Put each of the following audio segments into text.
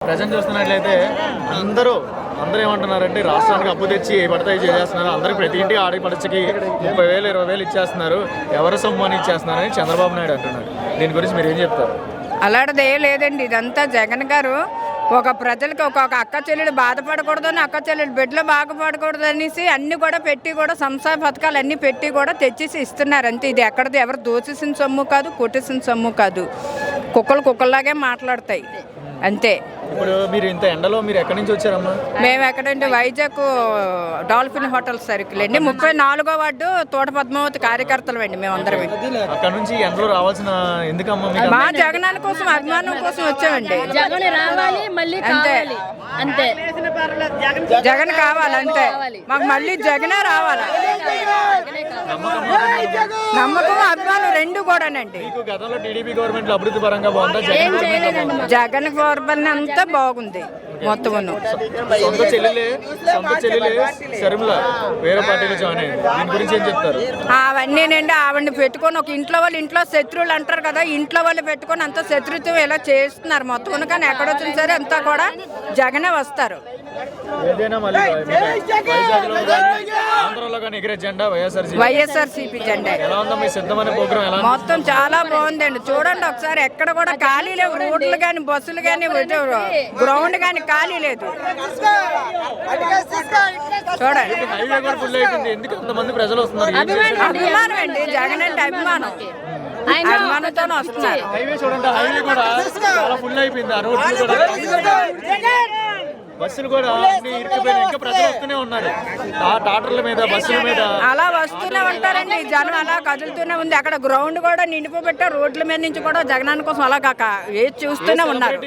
Present చూస్తున్నట్లయితే అందరూ ఏమంటున్నారంటే రాష్ట్రానికి అప్పు తెచ్చి పడతాయి చేసేస్తున్నారు, అందరికి ప్రతి ఇంటికి ఆడపడుచుకి 30,000 20,000 ఇచ్చేస్తున్నారు, ఎవరు సొమ్ము అని ఇచ్చేస్తున్నారని చంద్రబాబు నాయుడు అంటున్నారు. దీని గురించి మీరు ఏం చెప్తారు? అలాంటిది ఏం లేదండి. ఇదంతా జగన్ గారు ఒక ప్రజలకు ఒక అక్క చెల్లెలు బాధపడకూడదని, అక్క చెల్లెలు బిడ్డలు బాగుపడకూడదు అనేసి అన్ని కూడా పెట్టి కూడా సంక్షేమ పథకాలు అన్నీ పెట్టి కూడా తెచ్చేసి ఇస్తున్నారు అంతే. ఇది ఎక్కడిది ఎవరు దోచేసిన సొమ్ము కాదు, కొట్టేసిన సొమ్ము కాదు. కుక్కల్లాగే మాట్లాడతాయి అంతే. ఇప్పుడు మీరు ఇంత ఎండలో మీరు ఎక్కడి నుంచి వచ్చారమ్మా? మేము ఎక్కడంటే వైజాగ్ డాల్ఫిన్ హోటల్ సర్కిల్ అండి, 34వ వార్డు తోట పద్మావతి కార్యకర్తలు అండి మేమందరం. అక్కడ నుంచి ఎండలో రావాల్సిన ఎందుకమ్మా? మా జగనాన్ని కోసం అభిమానం కోసం వచ్చామండి. అంతే, జగన్ కావాలంటే మాకు మళ్ళీ జగనే రావాలి. నమ్మకం అభిమానం రెండు కూడానండి. గతంలో టీడీపీ గవర్నమెంట్ అభివృద్ధి పరంగా బాగుందా? జగన్ గవర్నమెంట్ అంతా బాగుంది మొత్తం. సొంత చెల్లెలే శర్మిల వేరే పార్టీలో జాయిన్ అయ్యింది, దీని గురించి ఏం చెప్తారు? అవన్నీనండి. ఆవిడని పెట్టుకొని ఒక ఇంట్లో శత్రువులు అంటారు కదా, ఇంట్లో వాళ్ళు పెట్టుకొని అంత శత్రుత్వం ఇలా చేస్తున్నారు మొత్తం. కానీ ఎక్కడొచ్చినా సరే అంతా కూడా జగనే వస్తారు. వైఎస్ఆర్సీపీ జెండా మొత్తం చాలా బాగుందండి. చూడండి ఒకసారి, ఎక్కడ కూడా ఖాళీ లేవు. రోడ్లు కానీ బస్సులు కానీ గ్రౌండ్ కానీ ఖాళీ లేదు. చూడండి, అభిమానం అండి, జగన్ అంటే అభిమానం. అభిమానంతో వస్తున్నారు. బస్సులు కూడా ఇంకా ప్రజలు వస్తూనే ఉన్నారు, టాటర్ల మీద బస్సుల మీద అలా వస్తూనే ఉంటారండి. జనం అలా కదులుతూనే ఉంది. అక్కడ గ్రౌండ్ కూడా నిండిపోబెట్టారు. రోడ్ల మీద నుంచి కూడా జగనాన్ని కోసం అలా వేచి చూస్తూనే ఉన్నారు.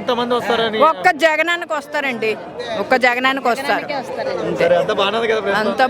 ఇంతమంది వస్తారని ఒక్క జగనానికి వస్తారండి, ఒక్క జగనానికి వస్తారు. అంత